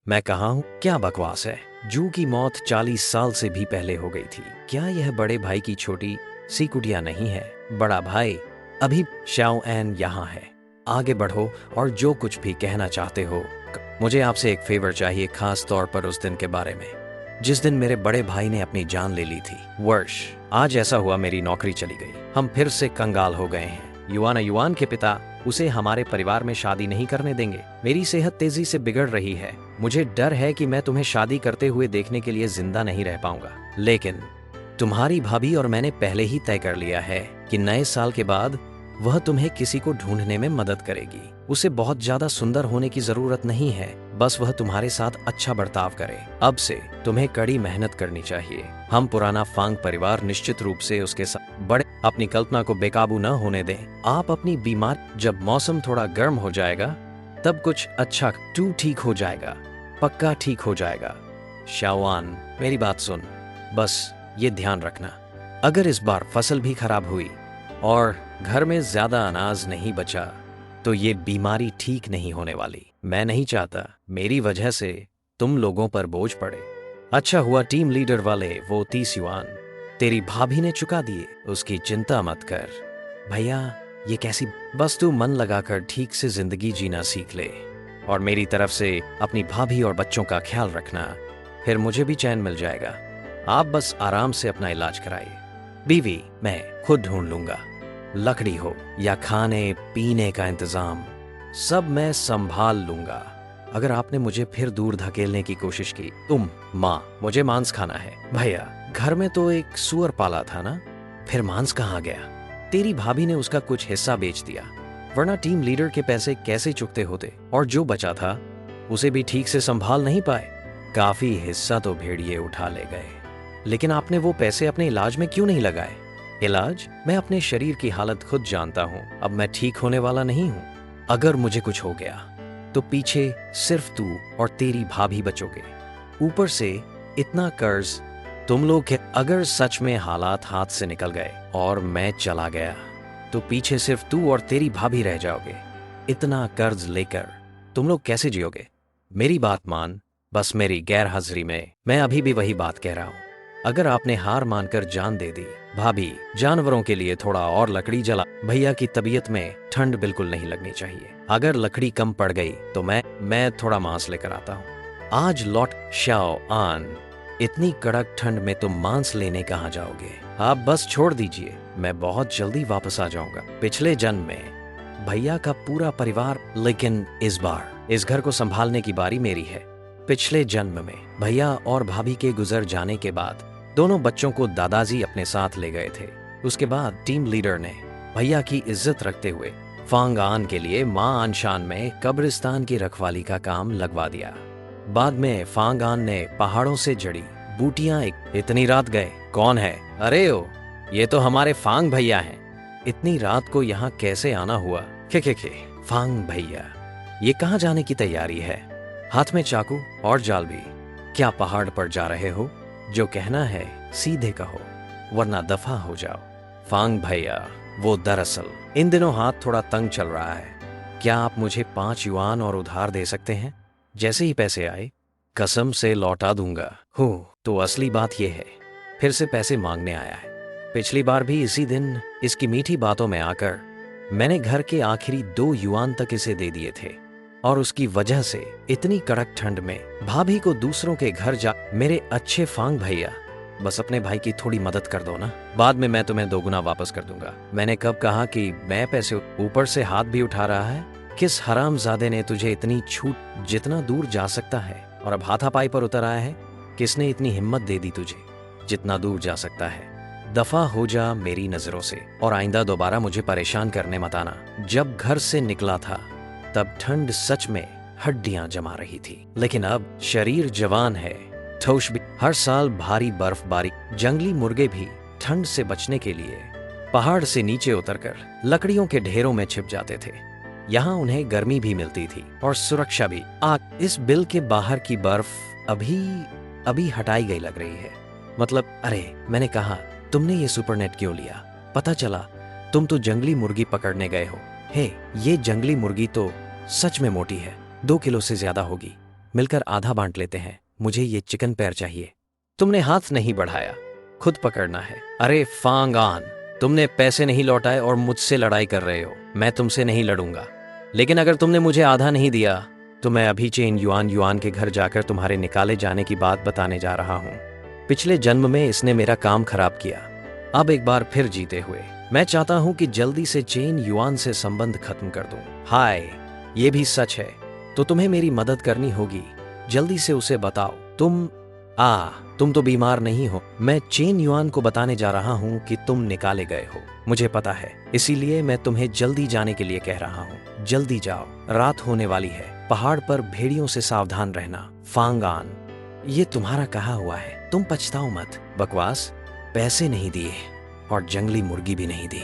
मैं कहाँ हूँ? क्या बकवास है। जू की मौत 40 साल से भी पहले हो गई थी। क्या यह बड़े भाई की छोटी सी कुटिया नहीं है? बड़ा भाई, अभी शाओ एन यहाँ है। आगे बढ़ो और जो कुछ भी कहना चाहते हो। मुझे आपसे एक फेवर चाहिए, खास तौर पर उस दिन के बारे में जिस दिन मेरे बड़े भाई ने अपनी जान ले ली थी। वर्ष आज ऐसा हुआ, मेरी नौकरी चली गई। हम फिर से कंगाल हो गए हैं। युआन के पिता उसे हमारे परिवार में शादी नहीं करने देंगे। मेरी सेहत तेजी से बिगड़ रही है। मुझे डर है कि मैं तुम्हें शादी करते हुए देखने के लिए जिंदा नहीं रह पाऊंगा। लेकिन तुम्हारी भाभी और मैंने पहले ही तय कर लिया है कि नए साल के बाद वह तुम्हें किसी को ढूंढने में मदद करेगी। उसे बहुत ज्यादा सुंदर होने की जरूरत नहीं है, बस वह तुम्हारे साथ अच्छा बर्ताव करे। अब से तुम्हें कड़ी मेहनत करनी चाहिए। हम पुराना फांग परिवार निश्चित रूप से उसके साथ बड़े अपनी कल्पना को बेकाबू न होने दें। आप अपनी बीमार, जब मौसम थोड़ा गर्म हो जाएगा तब कुछ अच्छा ठीक हो जाएगा, पक्का ठीक हो जाएगा। शाओआन, मेरी बात सुन, बस ये ध्यान रखना, अगर इस बार फसल भी खराब हुई और घर में ज्यादा अनाज नहीं बचा तो ये बीमारी ठीक नहीं होने वाली। मैं नहीं चाहता मेरी वजह से तुम लोगों पर बोझ पड़े। अच्छा हुआ टीम लीडर वाले वो 30 युआन तेरी भाभी ने चुका दिए, उसकी चिंता मत कर। भैया ये कैसी, बस तू मन लगाकर ठीक से जिंदगी जीना सीख ले और मेरी तरफ से अपनी भाभी और बच्चों का ख्याल रखना, फिर मुझे भी चैन मिल जाएगा। आप बस आराम से अपना इलाज कराइए। बीवी मैं खुद ढूंढ लूंगा, लकड़ी हो या खाने पीने का इंतजाम सब मैं संभाल लूंगा। अगर आपने मुझे फिर दूर धकेलने की कोशिश की, माँ मुझे मांस खाना है। भैया घर में तो एक सुअर पाला था ना, फिर मांस कहाँ गया? तेरी भाभी ने उसका कुछ हिस्सा बेच दिया, वरना टीम लीडर के पैसे कैसे चुकते होते? और जो बचा था उसे भी ठीक से संभाल नहीं पाए। काफी हिस्सा तो भेड़िए उठा ले गए, लेकिन आपने वो पैसे अपने इलाज में क्यों नहीं लगाए? इलाज? मैं अपने शरीर की हालत खुद जानता हूँ। अब मैं ठीक होने वाला नहीं हूँ। अगर मुझे कुछ हो गया तो पीछे सिर्फ तू और तेरी भाभी बचोगे। ऊपर से इतना कर्ज तुम लोग के। अगर सच में हालात हाथ से निकल गए और मैं चला गया तो पीछे सिर्फ तू और तेरी भाभी रह जाओगे। इतना कर्ज लेकर तुम लोग कैसे जियोगे? मेरी बात मान, बस मेरी गैर हाजिरी में मैं अभी भी वही बात कह रहा हूँ। अगर आपने हार मानकर जान दे दी, भाभी जानवरों के लिए थोड़ा और लकड़ी जला। भैया की तबीयत में ठंड बिल्कुल नहीं लगनी चाहिए। अगर लकड़ी कम पड़ गई तो मैं थोड़ा मांस लेकर आता हूँ। आज लौट। शाओ आन, इतनी कड़क ठंड में तुम मांस लेने कहाँ जाओगे? आप बस छोड़ दीजिए, मैं बहुत जल्दी वापस आ जाऊंगा। पिछले जन्म में भैया का पूरा परिवार, लेकिन इस बार इस घर को संभालने की बारी मेरी है। पिछले जन्म में भैया और भाभी के गुजर जाने के बाद दोनों बच्चों को दादाजी अपने साथ ले गए थे। उसके बाद टीम लीडर ने भैया की इज्जत रखते हुए फांग आन के लिए मां अनशान में कब्रिस्तान की रखवाली का काम लगवा दिया। बाद में फांग आन ने पहाड़ों से जड़ी बूटियां इतनी रात गए। कौन है? अरे ओ, ये तो हमारे फांग भैया हैं। इतनी रात को यहाँ कैसे आना हुआ? खे फांग भैया, ये कहाँ जाने की तैयारी है? हाथ में चाकू और जाल भी। क्या पहाड़ पर जा रहे हो? जो कहना है सीधे कहो, वरना दफा हो जाओ। फांग भैया, वो दरअसल इन दिनों हाथ थोड़ा तंग चल रहा है। क्या आप मुझे 5 युआन और उधार दे सकते हैं? जैसे ही पैसे आए कसम से लौटा दूंगा। हो तो असली बात यह है, फिर से पैसे मांगने आया है। पिछली बार भी इसी दिन इसकी मीठी बातों में आकर मैंने घर के आखिरी 2 युआन तक इसे दे दिए थे, और उसकी वजह से इतनी कड़क ठंड में भाभी को दूसरों के घर जा। मेरे अच्छे फांग भैया, बस अपने भाई की थोड़ी मदद कर दो ना, बाद में मैं तुम्हें 2 गुना वापस कर दूंगा। मैंने कब कहा कि मैं पैसे? ऊपर से हाथ भी उठा रहा है। किस हरामजादे ने तुझे इतनी छूट? जितना दूर जा सकता है, और अब हाथापाई पर उतर आया है। किसने इतनी हिम्मत दे दी तुझे? जितना दूर जा सकता है। दफा हो जा मेरी नजरों से, और आइंदा दोबारा मुझे परेशान करने मत आना। जब घर से निकला था तब ठंड सच में हड्डियां जमा रही थी, लेकिन अब शरीर जवान है। ठोश भी। हर साल भारी बर्फबारी, जंगली मुर्गे भी ठंड से बचने के लिए पहाड़ से नीचे उतरकर लकड़ियों के ढेरों में छिप जाते थे। यहाँ उन्हें गर्मी भी मिलती थी और सुरक्षा भी। इस बिल के बाहर की बर्फ अभी हटाई गई लग रही है। मतलब, अरे मैंने कहा, तुमने ये सुपरनेट क्यों लिया? पता चला तुम तो जंगली मुर्गी पकड़ने गए हो। हे, ये जंगली मुर्गी तो सच में मोटी है, 2 किलो से ज्यादा होगी। मिलकर आधा बांट लेते हैं। मुझे ये चिकन पैर चाहिए। तुमने हाथ नहीं बढ़ाया, खुद पकड़ना है। अरे फांगान, तुमने पैसे नहीं लौटाए और मुझसे लड़ाई कर रहे हो। मैं तुमसे नहीं लड़ूंगा, लेकिन अगर तुमने मुझे आधा नहीं दिया तो मैं अभी चेन युआन युआन के घर जाकर तुम्हारे निकाले जाने की बात बताने जा रहा हूँ। पिछले जन्म में इसने मेरा काम खराब किया, अब एक बार फिर जीते हुए मैं चाहता हूँ कि जल्दी से चेन युआन से संबंध खत्म कर दूं। हाय, ये भी सच है तो तुम्हें मेरी मदद करनी होगी। जल्दी से उसे बताओ। तुम तो बीमार नहीं हो। मैं चेन युआन को बताने जा रहा हूँ कि तुम निकाले गए हो। मुझे पता है, इसीलिए मैं तुम्हें जल्दी जाने के लिए कह रहा हूँ। जल्दी जाओ, रात होने वाली है। पहाड़ पर भेड़ियों से सावधान रहना। फांगान, ये तुम्हारा कहा हुआ है, तुम पछताओ मत। बकवास, पैसे नहीं दिए और जंगली मुर्गी भी नहीं दी,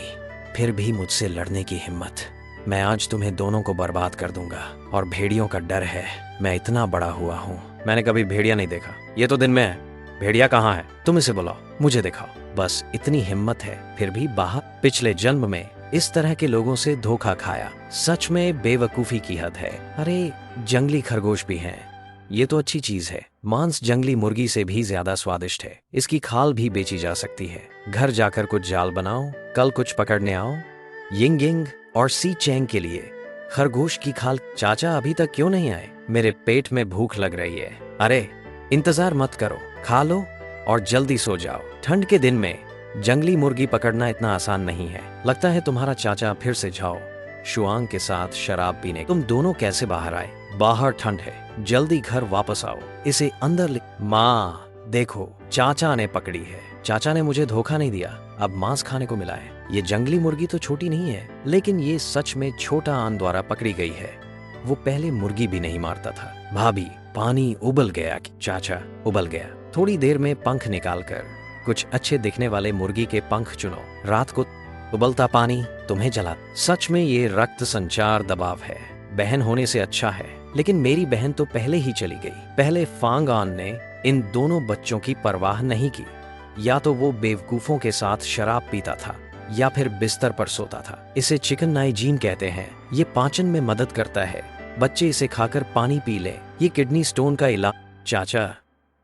फिर भी मुझसे लड़ने की हिम्मत। मैं आज तुम्हें दोनों को बर्बाद कर दूंगा। और भेड़ियों का डर है, मैं इतना बड़ा हुआ हूँ, मैंने कभी भेड़िया नहीं देखा। ये तो दिन में है, भेड़िया कहाँ है? तुम इसे बुलाओ, मुझे दिखाओ। बस इतनी हिम्मत है, फिर भी बाहर। पिछले जन्म में इस तरह के लोगों से धोखा खाया, सच में बेवकूफी की हद है। अरे जंगली खरगोश भी हैं, ये तो अच्छी चीज है। मांस जंगली मुर्गी से भी ज्यादा स्वादिष्ट है। इसकी खाल भी बेची जा सकती है। घर जाकर कुछ जाल बनाओ, कल कुछ पकड़ने आओ। यिंग यिंग और सी चैंग के लिए खरगोश की खाल। चाचा अभी तक क्यों नहीं आए? मेरे पेट में भूख लग रही है। अरे इंतजार मत करो, खा लो और जल्दी सो जाओ। ठंड के दिन में जंगली मुर्गी पकड़ना इतना आसान नहीं है। लगता है तुम्हारा चाचा फिर से जाओ शुआंग के साथ शराब पीने। तुम दोनों कैसे बाहर आए? बाहर ठंड है, जल्दी घर वापस आओ। इसे अंदर ले। माँ देखो, चाचा ने पकड़ी है। चाचा ने मुझे धोखा नहीं दिया, अब मांस खाने को मिला है। ये जंगली मुर्गी तो छोटी नहीं है, लेकिन ये सच में छोटा आन द्वारा पकड़ी गई है। वो पहले मुर्गी भी नहीं मारता था। भाभी, पानी उबल गया। चाचा, उबल गया। थोड़ी देर में पंख निकालकर कुछ अच्छे दिखने वाले मुर्गी के पंख चुनो। रात को उबलता पानी तुम्हें जला। सच में ये रक्त संचार दबाव है। बहन होने से अच्छा है, लेकिन मेरी बहन तो पहले ही चली गई। पहले फांगान ने इन दोनों बच्चों की परवाह नहीं की। या तो वो बेवकूफों के साथ शराब पीता था या फिर बिस्तर पर सोता था। इसे चिकन नाइजीन कहते हैं। ये पाचन में मदद करता है। बच्चे इसे खाकर पानी पी ले। ये किडनी स्टोन का इलाज। चाचा,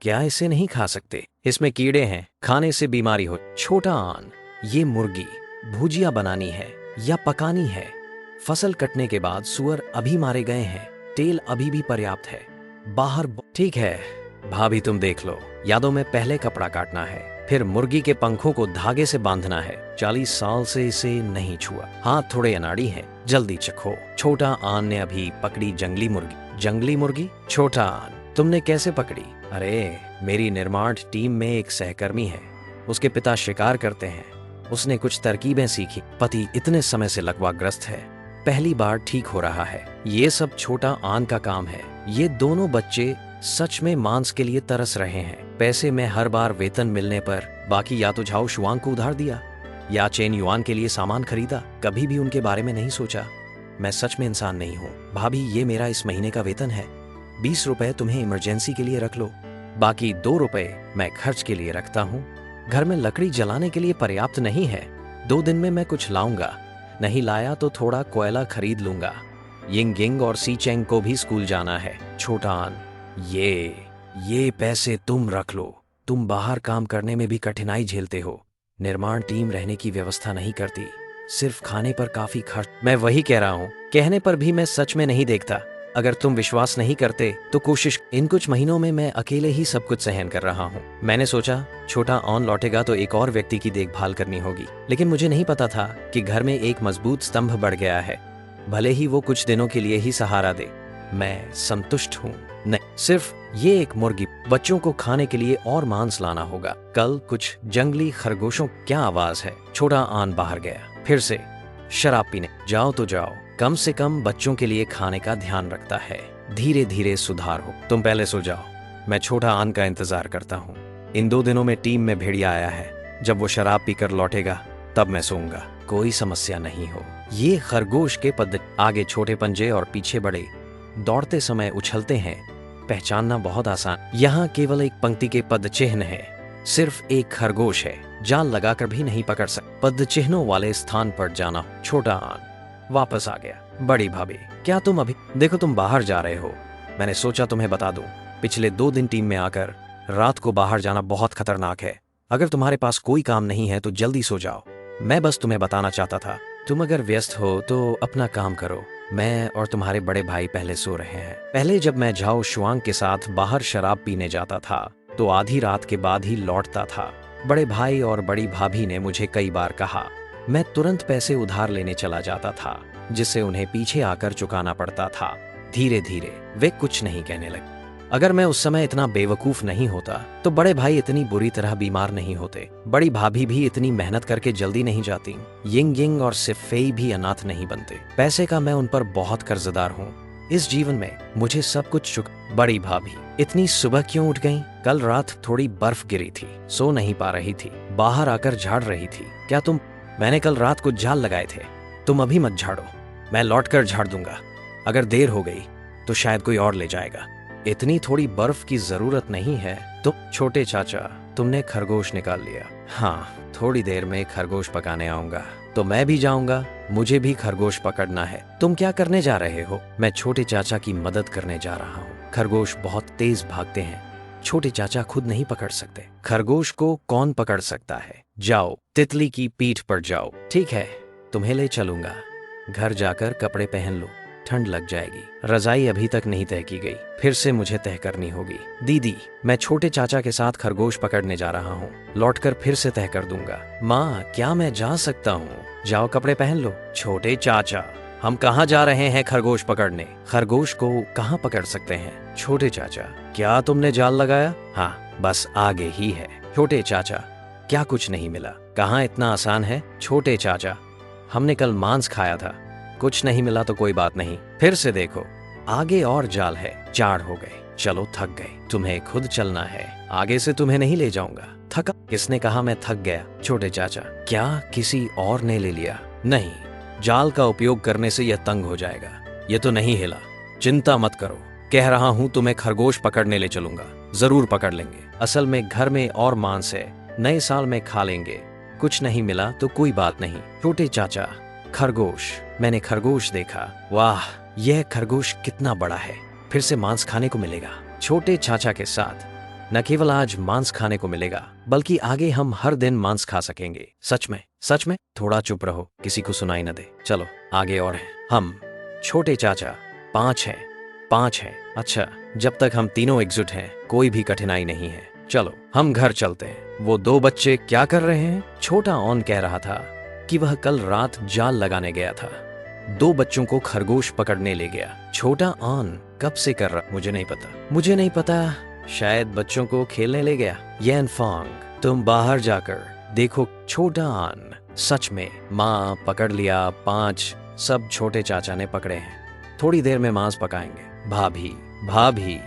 क्या इसे नहीं खा सकते? इसमें कीड़े हैं, खाने से बीमारी हो। छोटा आन, ये मुर्गी भुजिया बनानी है या पकानी है। फसल कटने के बाद सुअर अभी मारे गए हैं। तेल अभी भी पर्याप्त है। बाहर ठीक है भाभी, तुम देख लो। यादों में पहले कपड़ा काटना है, फिर मुर्गी के पंखों को धागे से बांधना है। 40 साल से इसे नहीं छुआ। हाथ थोड़े अनाड़ी हैं, जल्दी चखो। छोटा आन ने अभी पकड़ी जंगली मुर्गी। जंगली मुर्गी? छोटा आन, तुमने कैसे पकड़ी? अरे मेरी निर्माण टीम में एक सहकर्मी है, उसके पिता शिकार करते हैं। उसने कुछ तरकीबें सीखी। पति इतने समय से लकवाग्रस्त है, पहली बार ठीक हो रहा है। ये सब छोटा आन का काम है। ये दोनों बच्चे सच में मांस के लिए तरस रहे हैं। पैसे में हर बार वेतन मिलने पर बाकी या तो झाओ शुआंग को उधार दिया या चेन युआन के लिए सामान खरीदा। कभी भी उनके बारे में नहीं सोचा। मैं सच में इंसान नहीं हूँ। भाभी, ये मेरा इस महीने का वेतन है। 20 रुपए तुम्हें इमरजेंसी के लिए रख लो, बाकी 2 रुपए मैं खर्च के लिए रखता हूँ। घर में लकड़ी जलाने के लिए पर्याप्त नहीं है। 2 दिन में मैं कुछ लाऊंगा, नहीं लाया तो थोड़ा कोयला खरीद लूंगा। यिंग यिंग और सी चेंग को भी स्कूल जाना है। छोटा आन, ये पैसे तुम रख लो। तुम बाहर काम करने में भी कठिनाई झेलते हो। निर्माण टीम रहने की व्यवस्था नहीं करती, सिर्फ खाने पर काफी खर्च। मैं वही कह रहा हूँ, कहने पर भी मैं सच में नहीं देखता। अगर तुम विश्वास नहीं करते तो कोशिश। इन कुछ महीनों में मैं अकेले ही सब कुछ सहन कर रहा हूँ। मैंने सोचा छोटा ऑन लौटेगा तो एक और व्यक्ति की देखभाल करनी होगी, लेकिन मुझे नहीं पता था कि घर में एक मजबूत स्तंभ बढ़ गया है। भले ही वो कुछ दिनों के लिए ही सहारा दे, मैं संतुष्ट हूँ। नहीं, सिर्फ ये एक मुर्गी। बच्चों को खाने के लिए और मांस लाना होगा। कल कुछ जंगली खरगोशों। क्या आवाज है? छोटा आन बाहर गया। फिर से शराब पीने। जाओ तो जाओ, कम से कम बच्चों के लिए खाने का ध्यान रखता है। धीरे धीरे सुधार हो। तुम पहले सो जाओ, मैं छोटा आन का इंतजार करता हूँ। इन 2 दिनों में टीम में भेड़िया आया है। जब वो शराब पीकर लौटेगा तब मैं सोऊंगा। कोई समस्या नहीं हो। ये खरगोश के पद आगे छोटे पंजे और पीछे बड़े, दौड़ते समय उछलते हैं। पहचानना बहुत आसान। यहाँ केवल एक पंक्ति के पद चिन्ह है। सिर्फ एक खरगोश है, जाल लगाकर भी नहीं पकड़ सकते। पद चिन्हों वाले स्थान पर जाना। छोटा आन वापस आ गया। बड़ी भाभी, क्या तुम अभी? देखो तुम बाहर जा रहे हो, मैंने सोचा तुम्हें बता दूं। पिछले 2 दिन टीम में आकर रात को बाहर जाना बहुत खतरनाक है। अगर तुम्हारे पास कोई काम नहीं है तो जल्दी सो जाओ। मैं बस तुम्हें बताना चाहता था। तुम अगर व्यस्त हो तो अपना काम करो। मैं और तुम्हारे बड़े भाई पहले सो रहे हैं। पहले जब मैं झाओ शुआंग के साथ बाहर शराब पीने जाता था तो आधी रात के बाद ही लौटता था। बड़े भाई और बड़ी भाभी ने मुझे कई बार कहा। मैं तुरंत पैसे उधार लेने चला जाता था, जिससे उन्हें पीछे आकर चुकाना पड़ता था। धीरे धीरे वे कुछ नहीं कहने लगे। अगर मैं उस समय इतना बेवकूफ नहीं होता तो बड़े भाई इतनी बुरी तरह बीमार नहीं होते। बड़ी भाभी भी इतनी मेहनत करके जल्दी नहीं जाती। यिंग यिंग और सिफेई भी अनाथ नहीं बनते। पैसे का मैं उन पर बहुत कर्जदार हूँ। इस जीवन में मुझे सब कुछ बड़ी भाभी इतनी सुबह क्यों उठ गईं? कल रात थोड़ी बर्फ गिरी थी, सो नहीं पा रही थी, बाहर आकर झाड़ रही थी। क्या तुम? मैंने कल रात को जाल लगाए थे। तुम अभी मत झाड़ो, मैं लौटकर झाड़ दूंगा। अगर देर हो गई तो शायद कोई और ले जाएगा। इतनी थोड़ी बर्फ की जरूरत नहीं है। तो छोटे चाचा, तुमने खरगोश निकाल लिया? हाँ, थोड़ी देर में खरगोश पकाने आऊंगा। तो मैं भी जाऊंगा, मुझे भी खरगोश पकड़ना है। तुम क्या करने जा रहे हो? मैं छोटे चाचा की मदद करने जा रहा हूँ। खरगोश बहुत तेज भागते हैं, छोटे चाचा खुद नहीं पकड़ सकते। खरगोश को कौन पकड़ सकता है? जाओ, तितली की पीठ पर जाओ। ठीक है, तुम्हें ले चलूंगा। घर जाकर कपड़े पहन लो, ठंड लग जाएगी। रजाई अभी तक नहीं तय की गई, फिर से मुझे तय करनी होगी। दीदी, मैं छोटे चाचा के साथ खरगोश पकड़ने जा रहा हूँ, लौटकर फिर से तय कर दूंगा। माँ, क्या मैं जा सकता हूँ? जाओ, कपड़े पहन लो। छोटे चाचा, हम कहाँ जा रहे हैं खरगोश पकड़ने? खरगोश को कहाँ पकड़ सकते हैं? छोटे चाचा, क्या तुमने जाल लगाया? हाँ, बस आगे ही है। छोटे चाचा, क्या कुछ नहीं मिला? कहाँ इतना आसान है? छोटे चाचा, हमने कल मांस खाया था, कुछ नहीं मिला तो कोई बात नहीं, फिर से देखो, आगे और जाल है। 4 हो गए, चलो थक गए, तुम्हें खुद चलना है, आगे से तुम्हें नहीं ले जाऊंगा। थका? किसने कहा मैं थक गया? छोटे चाचा, क्या किसी और ने ले लिया? नहीं, जाल का उपयोग करने से यह तंग हो जाएगा। यह तो नहीं हिला। चिंता मत करो, कह रहा हूँ तुम्हें खरगोश पकड़ने ले चलूंगा, जरूर पकड़ लेंगे। असल में घर में और मांस है, नए साल में खा लेंगे। कुछ नहीं मिला तो कोई बात नहीं। छोटे चाचा, खरगोश, मैंने खरगोश देखा। वाह, यह खरगोश कितना बड़ा है, फिर से मांस खाने को मिलेगा। छोटे चाचा के साथ न केवल आज मांस खाने को मिलेगा, बल्कि आगे हम हर दिन मांस खा सकेंगे। सच में? सच में? थोड़ा चुप रहो, किसी को सुनाई न दे। चलो आगे और हैं हम। छोटे चाचा, 5 हैं। 5 हैं? अच्छा, जब तक हम तीनों एकजुट हैं कोई भी कठिनाई नहीं है। चलो हम घर चलते हैं। वो 2 बच्चे क्या कर रहे हैं? छोटा ऑन कह रहा था कि वह कल रात जाल लगाने गया था, 2 बच्चों को खरगोश पकड़ने ले गया। छोटा ऑन कब से कर रहा? मुझे नहीं पता, शायद बच्चों को खेलने ले गया। येन फांग, तुम बाहर जाकर देखो। छोटा ऑन, सच में? माँ, पकड़ लिया। 5 सब छोटे चाचा ने पकड़े हैं। थोड़ी देर में मांस पकाएंगे। भाभी,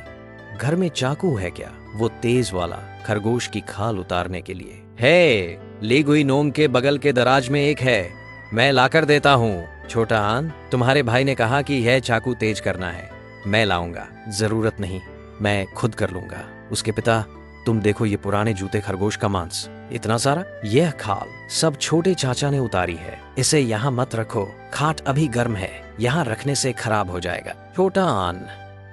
घर में चाकू है क्या? वो तेज वाला, खरगोश की खाल उतारने के लिए है। ली गुई नोम के बगल के दराज में एक है, मैं लाकर देता हूँ। छोटा आन, तुम्हारे भाई ने कहा कि यह चाकू तेज करना है, मैं लाऊंगा। जरूरत नहीं, मैं खुद कर लूंगा। उसके पिता, तुम देखो ये पुराने जूते खरगोश का मांस, इतना सारा। यह खाल सब छोटे चाचा ने उतारी है, इसे यहाँ मत रखो, खाट अभी गर्म है, यहाँ रखने से खराब हो जाएगा। छोटा आन,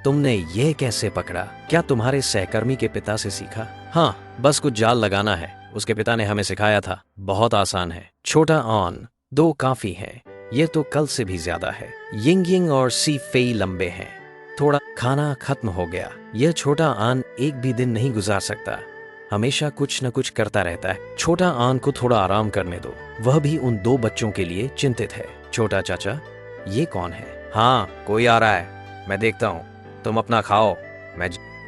तुमने ये कैसे पकड़ा? क्या तुम्हारे सहकर्मी के पिता से सीखा? हाँ, बस कुछ जाल लगाना है, उसके पिता ने हमें सिखाया था, बहुत आसान है। छोटा ऑन, 2 काफी हैं, ये तो कल से भी ज्यादा है। यिंग यिंग और सी फेई लंबे हैं। थोड़ा खाना खत्म हो गया। यह छोटा आन एक भी दिन नहीं गुजार सकता, हमेशा कुछ न कुछ करता रहता है। छोटा आन को थोड़ा आराम करने दो, वह भी उन 2 बच्चों के लिए चिंतित है। छोटा चाचा, ये कौन है? हाँ, कोई आ रहा है, मैं देखता हूँ, तुम अपना खाओ।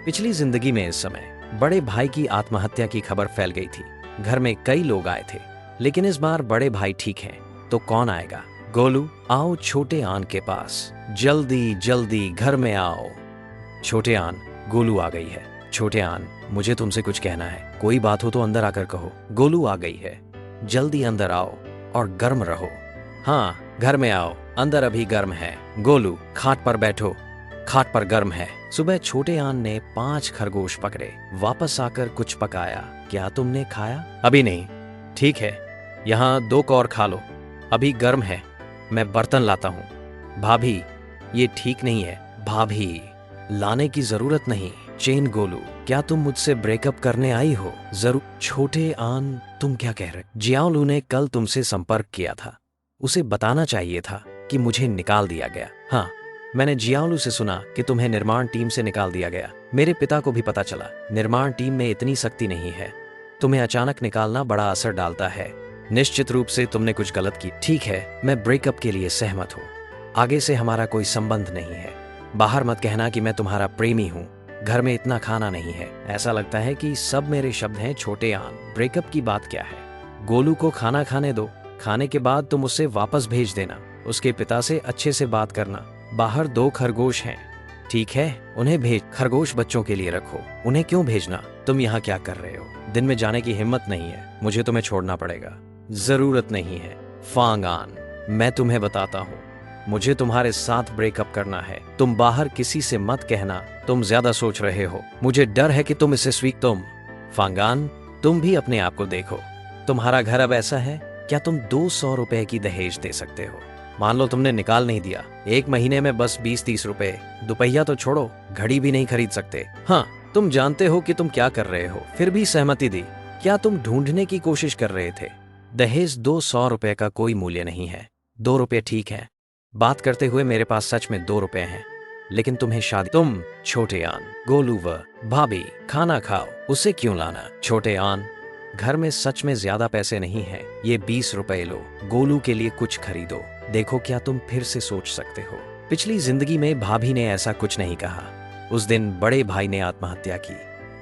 पिछली जिंदगी में इस समय बड़े भाई की आत्महत्या की खबर फैल गई थी। घर में कई लोग आए थे, लेकिन इस बार बड़े भाई ठीक हैं, तो कौन आएगा? गोलू, आओ छोटे आन के पास, जल्दी जल्दी घर में आओ। छोटे आन, गोलू आ गई है। छोटे आन, मुझे तुमसे कुछ कहना है, कोई बात हो तो अंदर आकर कहो। गोलू आ गई है, जल्दी अंदर आओ और गर्म रहो। हाँ, घर में आओ, अंदर अभी गर्म है। गोलू, खाट पर बैठो, खाट पर गर्म है। सुबह छोटे आन ने 5 खरगोश पकड़े, वापस आकर कुछ पकाया। क्या तुमने खाया? अभी नहीं। ठीक है, यहाँ 2 और खा लो, अभी गर्म है, मैं बर्तन लाता हूँ। भाभी, ये ठीक नहीं है। भाभी, लाने की जरूरत नहीं। चेन गोलू, क्या तुम मुझसे ब्रेकअप करने आई हो? जरूर। छोटे आन, तुम क्या कह रहे? जियाओलू ने कल तुमसे संपर्क किया था, उसे बताना चाहिए था कि मुझे निकाल दिया गया। हाँ, मैंने जियाओलू से सुना कि तुम्हें निर्माण टीम से निकाल दिया गया। मेरे पिता को भी पता चला। निर्माण टीम में इतनी शक्ति नहीं है, तुम्हें अचानक निकालना बड़ा असर डालता है। निश्चित रूप से तुमने कुछ गलत की। ठीक है, मैं ब्रेकअप के लिए सहमत हूँ। आगे से हमारा कोई संबंध नहीं है। बाहर मत कहना कि मैं तुम्हारा प्रेमी हूँ। घर में इतना खाना नहीं है। ऐसा लगता है कि सब मेरे शब्द हैं। छोटे आन, ब्रेकअप की बात क्या है? गोलू को खाना खाने दो। खाने के बाद तुम उसे वापस भेज देना। उसके पिता से अच्छे से बात करना। बाहर 2 खरगोश हैं, ठीक है, उन्हें भेज। खरगोश बच्चों के लिए रखो। उन्हें क्यों भेजना? तुम यहाँ क्या कर रहे हो? दिन में जाने की हिम्मत नहीं है। मुझे तुम्हें छोड़ना पड़ेगा। जरूरत नहीं है फांग आन, मैं तुम्हें बताता हूँ। मुझे तुम्हारे साथ ब्रेकअप करना है। तुम बाहर किसी से मत कहना। तुम ज्यादा सोच रहे हो। मुझे डर है कि तुम इसे तुम फांगान, तुम भी अपने आप को देखो। तुम्हारा घर अब ऐसा है, क्या तुम 200 रुपए की दहेज दे सकते हो? मान लो तुमने निकाल नहीं दिया, 1 महीने में बस 20-30 रुपए। दोपहिया तो छोड़ो, घड़ी भी नहीं खरीद सकते। हाँ, तुम जानते हो कि तुम क्या कर रहे हो, फिर भी सहमति दी। क्या तुम ढूंढने की कोशिश कर रहे थे? दहेज 200 रुपए का कोई मूल्य नहीं है। 2 रुपए ठीक है। बात करते हुए मेरे पास सच में 2 रुपए हैं, लेकिन तुम्हें शादी। तुम छोटे आन, गोलू व भाभी खाना खाओ। उसे क्यों लाना? छोटे आन, घर में सच में ज्यादा पैसे नहीं हैं। ये 20 रुपए लो, गोलू के लिए कुछ खरीदो। देखो, क्या तुम फिर से सोच सकते हो? पिछली जिंदगी में भाभी ने ऐसा कुछ नहीं कहा। उस दिन बड़े भाई ने आत्महत्या की।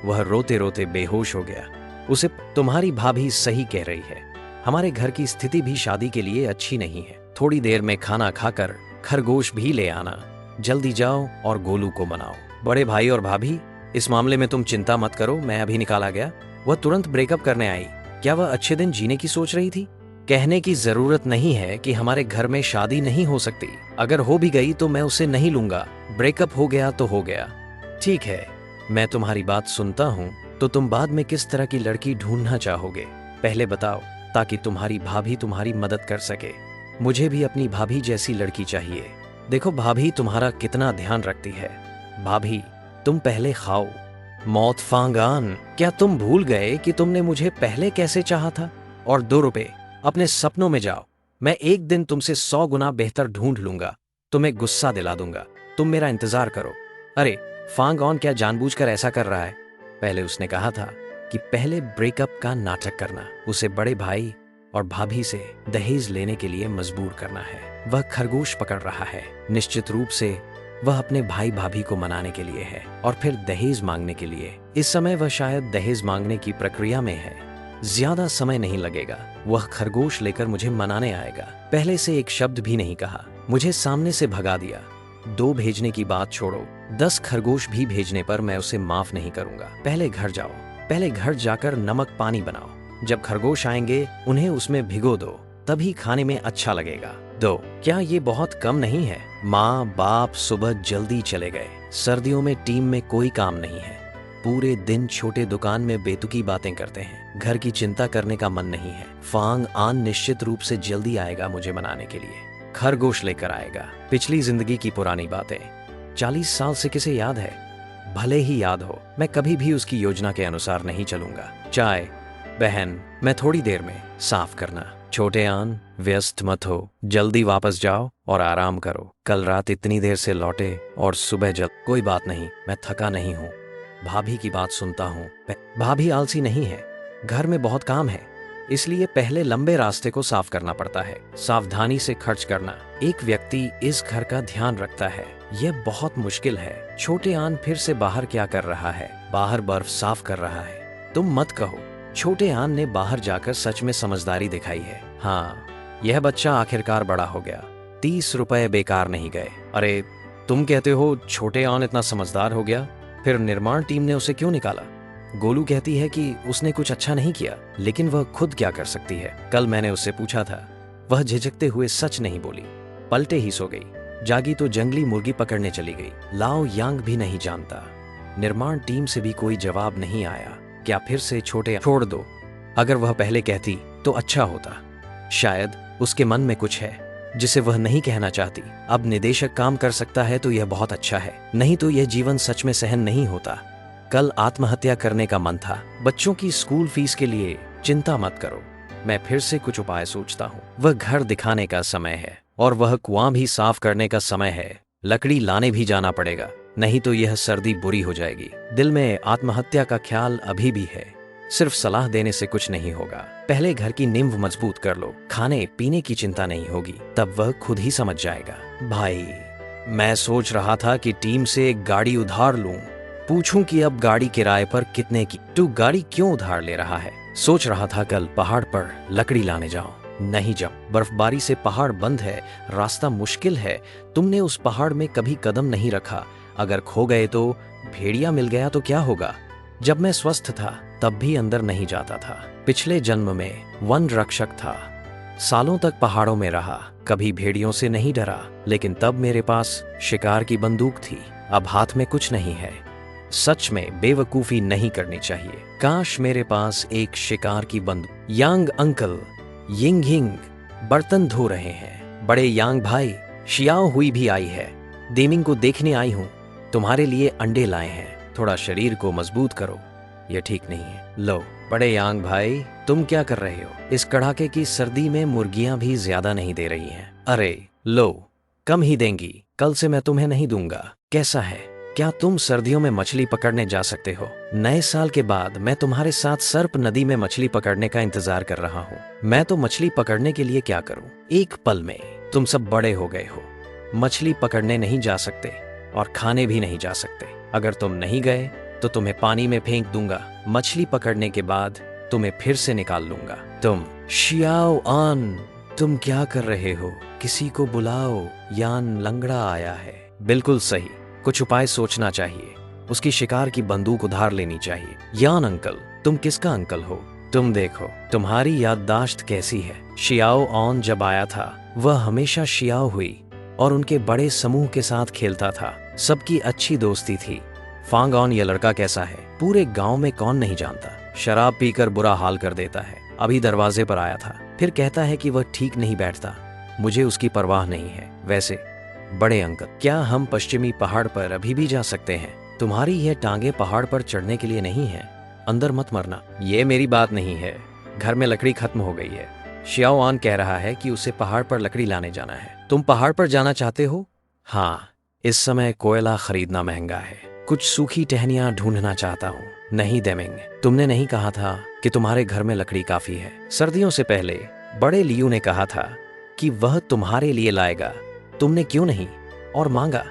वह रोते रोते बेहोश हो गया। उसे तुम्हारी भाभी सही कह रही है। हमारे घर की स्थिति भी शादी के लिए अच्छी नहीं है। थोड़ी देर में खाना खाकर खरगोश भी ले आना। जल्दी जाओ और गोलू को मनाओ। बड़े भाई और भाभी, इस मामले में तुम चिंता मत करो, मैं अभी निकाला गया। वह तुरंत ब्रेकअप करने आई। क्या वह अच्छे दिन जीने की सोच रही थी? कहने की जरूरत नहीं है कि हमारे घर में शादी नहीं हो सकती। अगर हो भी गई तो मैं उसे नहीं लूंगा। ब्रेकअप हो गया तो हो गया। ठीक है, मैं तुम्हारी बात सुनता हूँ। तो तुम बाद में किस तरह की लड़की ढूंढना चाहोगे, पहले बताओ, ताकि तुम्हारी भाभी तुम्हारी मदद कर सके। मुझे भी अपनी भाभी जैसी लड़की चाहिए। देखो, भाभी तुम्हारा कितना ध्यान रखती है। भाभी, तुम पहले खाओ। मौत फांगान, क्या तुम भूल गए कि तुमने मुझे पहले कैसे चाहा था? और 2 रुपए, अपने सपनों में जाओ। मैं एक दिन तुमसे 100 गुना बेहतर ढूंढ लूंगा। तुम्हें गुस्सा दिला दूंगा। तुम मेरा इंतजार करो। अरे फांगान, क्या जानबूझकर ऐसा कर रहा है? पहले उसने कहा था कि पहले ब्रेकअप का नाटक करना, उसे बड़े भाई और भाभी से दहेज लेने के लिए मजबूर करना है। वह खरगोश पकड़ रहा है। निश्चित रूप से वह अपने भाई भाभी को मनाने के लिए है और फिर दहेज मांगने के लिए। इस समय वह शायद दहेज मांगने की प्रक्रिया में है। ज्यादा समय नहीं लगेगा। वह खरगोश लेकर मुझे मनाने आएगा। पहले से एक शब्द भी नहीं कहा, मुझे सामने से भगा दिया। 2 भेजने की बात छोड़ो, 10 खरगोश भी भेजने पर मैं उसे माफ नहीं करूंगा। पहले घर जाओ। पहले घर जाकर नमक पानी बनाओ। जब खरगोश आएंगे उन्हें उसमें भिगो दो, तभी खाने में अच्छा लगेगा। 2, क्या ये बहुत कम नहीं है? माँ बाप सुबह जल्दी चले गए। सर्दियों में टीम में कोई काम नहीं है। पूरे दिन छोटे दुकान में बेतुकी बातें करते हैं। घर की चिंता करने का मन नहीं है। फांग आन निश्चित रूप से जल्दी आएगा मुझे मनाने के लिए। खरगोश लेकर आएगा। पिछली जिंदगी की पुरानी बातें 40 साल से किसे याद है? भले ही याद हो, मैं कभी भी उसकी योजना के अनुसार नहीं चलूंगा। चाय बहन, मैं थोड़ी देर में। साफ करना। छोटे आन, व्यस्त मत हो, जल्दी वापस जाओ और आराम करो। कल रात इतनी देर से लौटे और सुबह जल्द। कोई बात नहीं, मैं थका नहीं हूँ। भाभी की बात सुनता हूँ। भाभी आलसी नहीं है। घर में बहुत काम है, इसलिए पहले लंबे रास्ते को साफ करना पड़ता है। सावधानी से खर्च करना। एक व्यक्ति इस घर का ध्यान रखता है, यह बहुत मुश्किल है। छोटे आन फिर से बाहर क्या कर रहा है? बाहर बर्फ साफ कर रहा है। तुम मत कहो। छोटे आन ने बाहर जाकर सच में समझदारी दिखाई है। हाँ, यह बच्चा आखिरकार बड़ा हो गया। 30 रुपए बेकार नहीं गए। अरे तुम कहते हो छोटे आन इतना समझदार हो गया, फिर निर्माण टीम ने उसे क्यों निकाला? गोलू कहती है कि उसने कुछ अच्छा नहीं किया, लेकिन वह खुद क्या कर सकती है? कल मैंने उससे पूछा था, वह झिझकते हुए सच नहीं बोली। पलटे ही सो गई। जागी तो जंगली मुर्गी पकड़ने चली गई। लाओ यांग भी नहीं जानता। निर्माण टीम से भी कोई जवाब नहीं आया। क्या फिर से छोटे? छोड़ दो। अगर वह पहले कहती तो अच्छा होता। शायद उसके मन में कुछ है जिसे वह नहीं कहना चाहती। अब निदेशक काम कर सकता है तो यह बहुत अच्छा है, नहीं तो यह जीवन सच में सहन नहीं होता। कल आत्महत्या करने का मन था। बच्चों की स्कूल फीस के लिए चिंता मत करो, मैं फिर से कुछ उपाय सोचता हूँ। वह घर दिखाने का समय है और वह कुआं भी साफ करने का समय है। लकड़ी लाने भी जाना पड़ेगा, नहीं तो यह सर्दी बुरी हो जाएगी। दिल में आत्महत्या का ख्याल अभी भी है। सिर्फ सलाह देने से कुछ नहीं होगा। पहले घर की नींव मजबूत कर लो, खाने पीने की चिंता नहीं होगी, तब वह खुद ही समझ जाएगा। भाई, मैं सोच रहा था कि टीम से एक गाड़ी उधार लूं, पूछूं कि अब गाड़ी किराए पर कितने की। तू गाड़ी क्यों उधार ले रहा है? सोच रहा था कल पहाड़ पर लकड़ी लाने जाऊं। नहीं, जब बर्फबारी से पहाड़ बंद है, रास्ता मुश्किल है। तुमने उस पहाड़ में कभी कदम नहीं रखा। अगर खो गए तो, भेड़िया मिल गया तो क्या होगा? जब मैं स्वस्थ था तब भी अंदर नहीं जाता था। पिछले जन्म में वन रक्षक था, सालों तक पहाड़ों में रहा, कभी भेड़ियों से नहीं डरा। लेकिन तब मेरे पास शिकार की बंदूक थी, अब हाथ में कुछ नहीं है। सच में बेवकूफी नहीं करनी चाहिए। काश मेरे पास एक शिकार की बंदूक। यांग अंकल यिंग हिंग बर्तन धो रहे हैं। बड़े यांग भाई, शियाओ हुई भी आई है। देमिंग को देखने आई हूँ, तुम्हारे लिए अंडे लाए हैं, थोड़ा शरीर को मजबूत करो। यह ठीक नहीं है। लो बड़े यांग भाई, तुम क्या कर रहे हो? इस कड़ाके की सर्दी में मुर्गियां भी ज्यादा नहीं दे रही हैं। अरे लो, कम ही देंगी, कल से मैं तुम्हें नहीं दूंगा। कैसा है? क्या तुम सर्दियों में मछली पकड़ने जा सकते हो? नए साल के बाद मैं तुम्हारे साथ सर्प नदी में मछली पकड़ने का इंतजार कर रहा हूँ। मैं तो मछली पकड़ने के लिए क्या करूँ? एक पल में तुम सब बड़े हो गए हो, मछली पकड़ने नहीं जा सकते और खाने भी नहीं जा सकते। अगर तुम नहीं गए तो तुम्हें पानी में फेंक दूंगा। मछली पकड़ने के बाद तुम्हें फिर से निकाल लूंगा। तुम शियाओ आन, तुम क्या कर रहे हो? किसी को बुलाओ, यान लंगड़ा आया है। बिल्कुल सही, कुछ उपाय सोचना चाहिए। उसकी शिकार की बंदूक उधार लेनी चाहिए। यान अंकल, तुम किसका अंकल हो? तुम देखो तुम्हारी याददाश्त कैसी है। शियाओ ऑन जब आया था, वह हमेशा शियाओ हुई और उनके बड़े समूह के साथ खेलता था। सबकी अच्छी दोस्ती थी। फांग ऑन, यह लड़का कैसा है? पूरे गांव में कौन नहीं जानता। शराब पीकर बुरा हाल कर देता है। अभी दरवाजे पर आया था, फिर कहता है कि वह ठीक नहीं बैठता। मुझे उसकी परवाह नहीं है। वैसे बड़े अंकल, क्या हम पश्चिमी पहाड़ पर अभी भी जा सकते हैं? तुम्हारी यह टांगे पहाड़ पर चढ़ने के लिए नहीं है। अंदर मत मरना। ये मेरी बात नहीं है, घर में लकड़ी खत्म हो गई है। शियाओ आन कह रहा है कि उसे पहाड़ पर लकड़ी लाने जाना है। तुम पहाड़ पर जाना चाहते हो? हाँ, इस समय कोयला खरीदना महंगा है। कुछ सूखी टहनियां ढूंढना चाहता हूँ। नहीं देमिंग, तुमने नहीं कहा था कि तुम्हारे घर में लकड़ी काफी है? सर्दियों से पहले बड़े लियू ने कहा था कि वह तुम्हारे लिए लाएगा। तुमने क्यों नहीं और मांगा?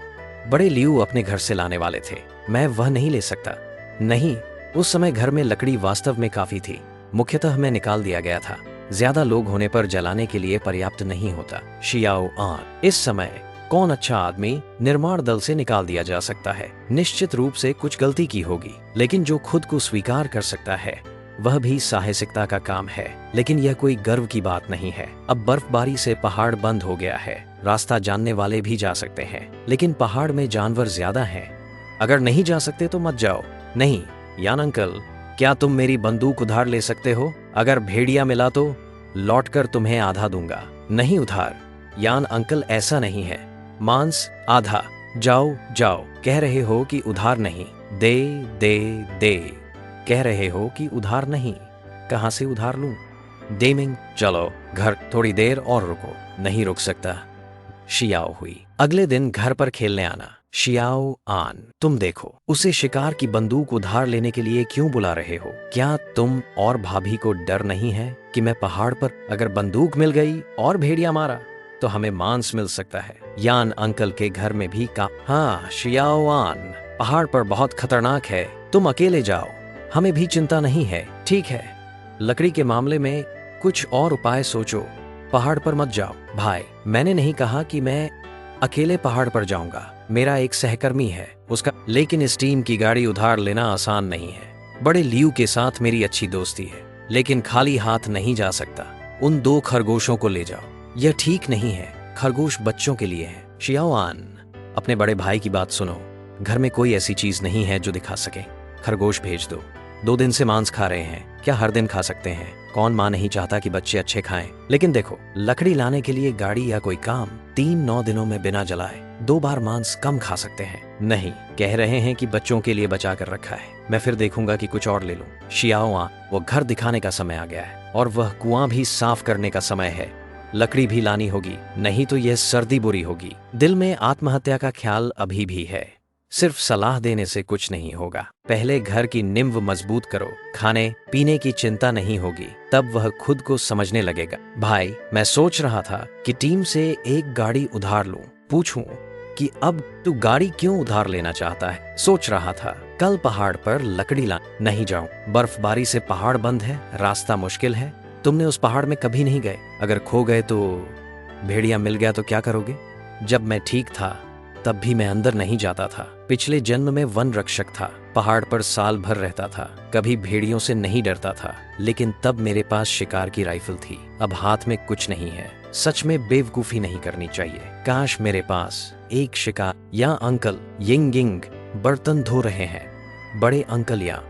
बड़े लियू अपने घर से लाने वाले थे, मैं वह नहीं ले सकता। नहीं, उस समय घर में लकड़ी वास्तव में काफी थी, मुख्यतः मैं निकाल दिया गया था। ज्यादा लोग होने पर जलाने के लिए पर्याप्त नहीं होता। शियाओ आन, इस समय कौन अच्छा आदमी निर्माण दल से निकाल दिया जा सकता है? निश्चित रूप से कुछ गलती की होगी, लेकिन जो खुद को स्वीकार कर सकता है वह भी साहसिकता का काम है। लेकिन यह कोई गर्व की बात नहीं है। अब बर्फबारी से पहाड़ बंद हो गया है, रास्ता जानने वाले भी जा सकते हैं, लेकिन पहाड़ में जानवर ज्यादा हैं। अगर नहीं जा सकते तो मत जाओ। नहीं यान अंकल, क्या तुम मेरी बंदूक उधार ले सकते हो? अगर भेड़िया मिला तो लौटकर तुम्हें आधा दूंगा। नहीं उधार यान अंकल, ऐसा नहीं है। मांस आधा। जाओ जाओ, कह रहे हो कि उधार नहीं। दे दे दे, कह रहे हो कि उधार नहीं। कहां से उधार लूं? देमिंग, चलो घर, थोड़ी देर और रुको। नहीं रुक सकता। शियाओ हुई, अगले दिन घर पर खेलने आना। शियाओ आन, तुम देखो, उसे शिकार की बंदूक उधार लेने के लिए क्यों बुला रहे हो? क्या तुम और भाभी को डर नहीं है कि मैं पहाड़ पर अगर बंदूक मिल गई और भेड़िया मारा तो हमें मांस मिल सकता है? यान अंकल के घर में भी का। हाँ शियाओ आन, पहाड़ पर बहुत खतरनाक है, तुम अकेले जाओ, हमें भी चिंता नहीं है। ठीक है, लकड़ी के मामले में कुछ और उपाय सोचो। पहाड़ पर मत जाओ। भाई, मैंने नहीं कहा कि मैं अकेले पहाड़ पर जाऊंगा, मेरा एक सहकर्मी है उसका। लेकिन इस टीम की गाड़ी उधार लेना आसान नहीं है। बड़े लियू के साथ मेरी अच्छी दोस्ती है, लेकिन खाली हाथ नहीं जा सकता। उन 2 खरगोशों को ले जाओ। यह ठीक नहीं है, खरगोश बच्चों के लिए है। शियाओ आन, अपने बड़े भाई की बात सुनो। घर में कोई ऐसी चीज नहीं है जो दिखा सके। खरगोश भेज दो। 2 दिन से मांस खा रहे हैं, क्या हर दिन खा सकते हैं? कौन माँ नहीं चाहता कि बच्चे अच्छे खाएं? लेकिन देखो, लकड़ी लाने के लिए गाड़ी या कोई काम 3-9 दिनों में बिना जलाए 2 बार मांस कम खा सकते हैं। नहीं, कह रहे हैं कि बच्चों के लिए बचा कर रखा है। मैं फिर देखूंगा कि कुछ और ले लूं। शियाओ, वो घर दिखाने का समय आ गया है और वह कुआं भी साफ करने का समय है। लकड़ी भी लानी होगी, नहीं तो यह सर्दी बुरी होगी। दिल में आत्महत्या का ख्याल अभी भी है। सिर्फ सलाह देने से कुछ नहीं होगा। पहले घर की नींव मजबूत करो, खाने पीने की चिंता नहीं होगी, तब वह खुद को समझने लगेगा। भाई, मैं सोच रहा था कि टीम से एक गाड़ी उधार लूं, पूछूं कि अब तू गाड़ी क्यों उधार लेना चाहता है। सोच रहा था कल पहाड़ पर लकड़ी ला नहीं जाऊं, बर्फबारी से पहाड़ बंद है, रास्ता मुश्किल है। तुमने उस पहाड़ में कभी नहीं गए, अगर खो गए तो भेड़िया मिल गया तो क्या करोगे? जब मैं ठीक था तब भी मैं अंदर नहीं जाता था। पिछले जन्म में वन रक्षक था, पहाड़ पर साल भर रहता था, कभी भेड़ियों से नहीं डरता था, लेकिन तब मेरे पास शिकार की राइफल थी। अब हाथ में कुछ नहीं है। सच में बेवकूफी नहीं करनी चाहिए। काश मेरे पास एक शिकार। या अंकल यिंग बर्तन धो रहे हैं। बड़े अंकल या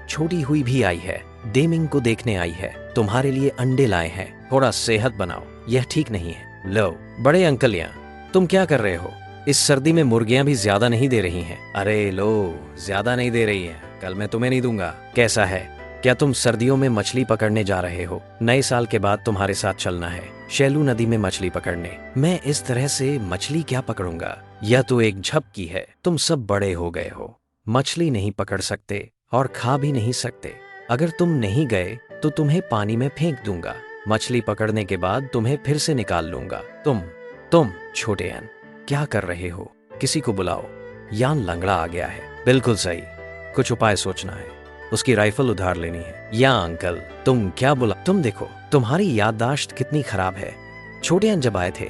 छोटी हुई भी आई है, डेमिंग को देखने आई है, तुम्हारे लिए अंडे लाए हैं, थोड़ा सेहत बनाओ, यह ठीक नहीं है। लो बड़े अंकल या, तुम क्या कर रहे हो? इस सर्दी में मुर्गियां भी ज्यादा नहीं दे रही हैं। अरे लो, ज्यादा नहीं दे रही हैं, कल मैं तुम्हें नहीं दूंगा। कैसा है, क्या तुम सर्दियों में मछली पकड़ने जा रहे हो? नए साल के बाद तुम्हारे साथ चलना है शैलू नदी में मछली पकड़ने। मैं इस तरह से मछली क्या पकड़ूंगा? यह तो एक झपकी है। तुम सब बड़े हो गए हो, मछली नहीं पकड़ सकते और खा भी नहीं सकते। अगर तुम नहीं गए तो तुम्हें पानी में फेंक दूंगा। मछली पकड़ने के बाद तुम्हें फिर से निकाल लूंगा। तुम छोटे यान क्या कर रहे हो? किसी को बुलाओ, यान लंगड़ा आ गया है। बिल्कुल सही, कुछ उपाय सोचना है। उसकी राइफल उधार लेनी है। या अंकल, तुम क्या बुला? तुम देखो, तुम्हारी याददाश्त कितनी खराब है। छोटे यान जब आए थे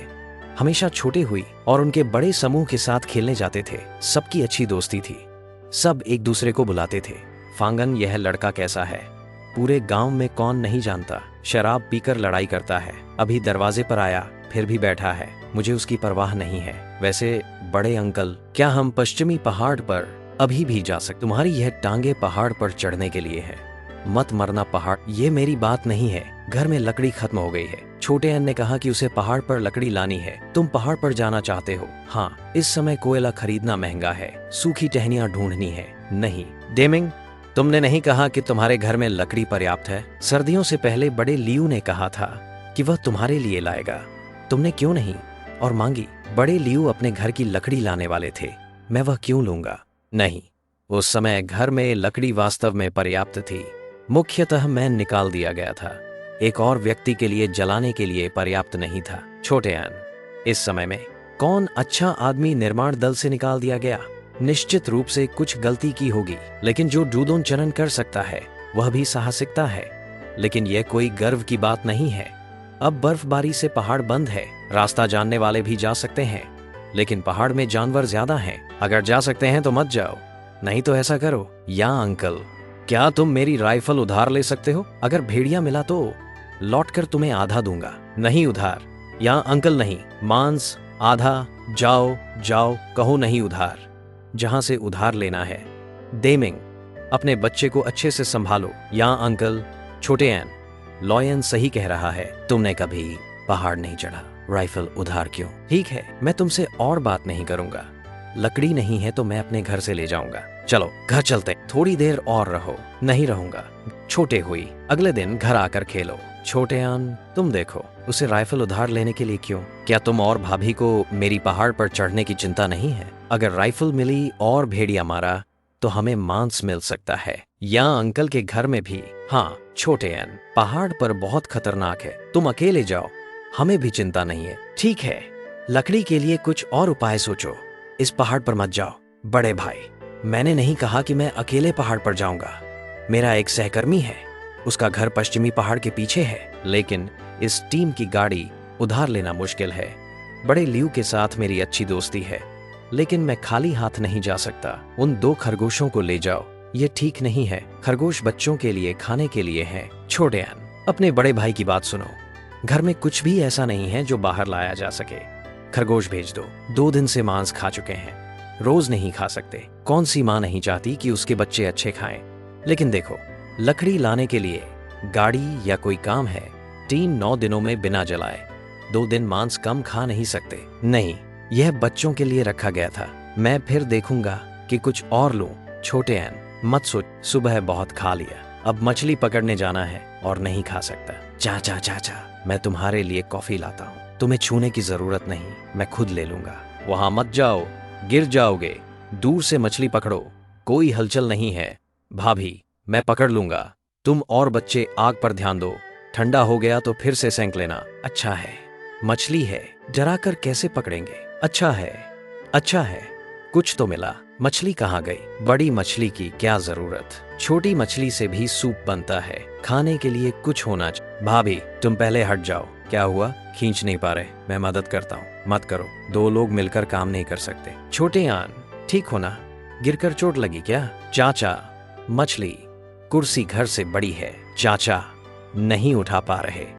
हमेशा छोटे हुई और उनके बड़े समूह के साथ खेलने जाते थे। सबकी अच्छी दोस्ती थी, सब एक दूसरे को बुलाते थे। फांगन, यह लड़का कैसा है? पूरे गांव में कौन नहीं जानता। शराब पीकर लड़ाई करता है, अभी दरवाजे पर आया फिर भी बैठा है। मुझे उसकी परवाह नहीं है। वैसे बड़े अंकल, क्या हम पश्चिमी पहाड़ पर अभी भी जा सकते? तुम्हारी यह टांगे पहाड़ पर चढ़ने के लिए है। मत मरना पहाड़। ये मेरी बात नहीं है, घर में लकड़ी खत्म हो गई है। छोटे अन ने कहा कि उसे पहाड़ पर लकड़ी लानी है। तुम पहाड़ पर जाना चाहते हो? हाँ, इस समय कोयला खरीदना महंगा है, सूखी टहनियां ढूंढनी है। नहीं डेमिंग, तुमने नहीं कहा कि तुम्हारे घर में लकड़ी पर्याप्त है? सर्दियों से पहले बड़े लियू ने कहा था कि वह तुम्हारे लिए लाएगा। तुमने क्यों नहीं और मांगी? बड़े लियू अपने घर की लकड़ी लाने वाले थे, मैं वह क्यों लूंगा? नहीं, उस समय घर में लकड़ी वास्तव में पर्याप्त थी। मुख्यतः मैं निकाल दिया गया था, एक और व्यक्ति के लिए जलाने के लिए पर्याप्त नहीं था। छोटे अन, इस समय में कौन अच्छा आदमी निर्माण दल से निकाल दिया गया? निश्चित रूप से कुछ गलती की होगी, लेकिन जो डूदोन चरण कर सकता है वह भी साहसिकता है। लेकिन यह कोई गर्व की बात नहीं है। अब बर्फबारी से पहाड़ बंद है, रास्ता जानने वाले भी जा सकते हैं, लेकिन पहाड़ में जानवर ज्यादा हैं। अगर जा सकते हैं तो मत जाओ, नहीं तो ऐसा करो। या अंकल, क्या तुम मेरी राइफल उधार ले सकते हो? अगर भेड़िया मिला तो लौटकर तुम्हें आधा दूंगा। नहीं उधार। या अंकल नहीं, मांस आधा। जाओ जाओ, कहो नहीं उधार। जहां से उधार लेना है। डेमिंग, अपने बच्चे को अच्छे से संभालो। या अंकल, छोटे एन, लॉयन सही कह रहा है, तुमने कभी पहाड़ नहीं चढ़ा, राइफल उधार क्यों? ठीक है, मैं तुमसे और बात नहीं करूंगा। लकड़ी नहीं है तो मैं अपने घर से ले जाऊंगा। चलो घर चलते। थोड़ी देर और रहो। नहीं रहूंगा। छोटे हुई, अगले दिन घर आकर खेलो। छोटे आन, तुम देखो, उसे राइफल उधार लेने के लिए क्यों? क्या तुम और भाभी को मेरी पहाड़ पर चढ़ने की चिंता नहीं है? अगर राइफल मिली और भेड़िया मारा तो हमें मांस मिल सकता है। या अंकल के घर में भी। हाँ छोटे एन, पहाड़ पर बहुत खतरनाक है, तुम अकेले जाओ, हमें भी चिंता नहीं है। ठीक है, लकड़ी के लिए कुछ और उपाय सोचो। इस पहाड़ पर मत जाओ। बड़े भाई, मैंने नहीं कहा कि मैं अकेले पहाड़ पर जाऊंगा। मेरा एक सहकर्मी है, उसका घर पश्चिमी पहाड़ के पीछे है, लेकिन इस टीम की गाड़ी उधार लेना मुश्किल है। बड़े लियू के साथ मेरी अच्छी दोस्ती है, लेकिन मैं खाली हाथ नहीं जा सकता। उन 2 खरगोशों को ले जाओ। ये ठीक नहीं है, खरगोश बच्चों के लिए खाने के लिए हैं। छोटे अन, अपने बड़े भाई की बात सुनो। घर में कुछ भी ऐसा नहीं है जो बाहर लाया जा सके। खरगोश भेज दो। 2 दिन से मांस खा चुके हैं, रोज नहीं खा सकते। कौन सी माँ नहीं चाहती कि उसके बच्चे अच्छे खाएं? लेकिन देखो, लकड़ी लाने के लिए गाड़ी या कोई काम है। टीन 9 दिनों में बिना जलाए 2 दिन मांस कम खा नहीं सकते। नहीं, यह बच्चों के लिए रखा गया था। मैं फिर देखूंगा कि कुछ और लूं। छोटे एन, मत सोच, सुबह बहुत खा लिया, अब मछली पकड़ने जाना है और नहीं खा सकता। चाचा चाचा, मैं तुम्हारे लिए कॉफी लाता हूँ, तुम्हें छूने की जरूरत नहीं, मैं खुद ले लूंगा। वहां मत जाओ, गिर जाओगे। दूर से मछली पकड़ो, कोई हलचल नहीं है। भाभी, मैं पकड़ लूंगा, तुम और बच्चे आग पर ध्यान दो, ठंडा हो गया तो फिर से सेंक लेना। अच्छा है, मछली है, डरा कर कैसे पकड़ेंगे। अच्छा है, कुछ तो मिला। मछली कहाँ गई? बड़ी मछली की क्या जरूरत, छोटी मछली से भी सूप बनता है। खाने के लिए कुछ होना चाहिए। भाभी, तुम पहले हट जाओ। क्या हुआ? खींच नहीं पा रहे, मैं मदद करता हूँ। मत करो, 2 लोग मिलकर काम नहीं कर सकते। छोटे आन, ठीक हो ना? गिरकर चोट लगी क्या? चाचा, मछली, कुर्सी घर से बड़ी है, चाचा नहीं उठा पा रहे।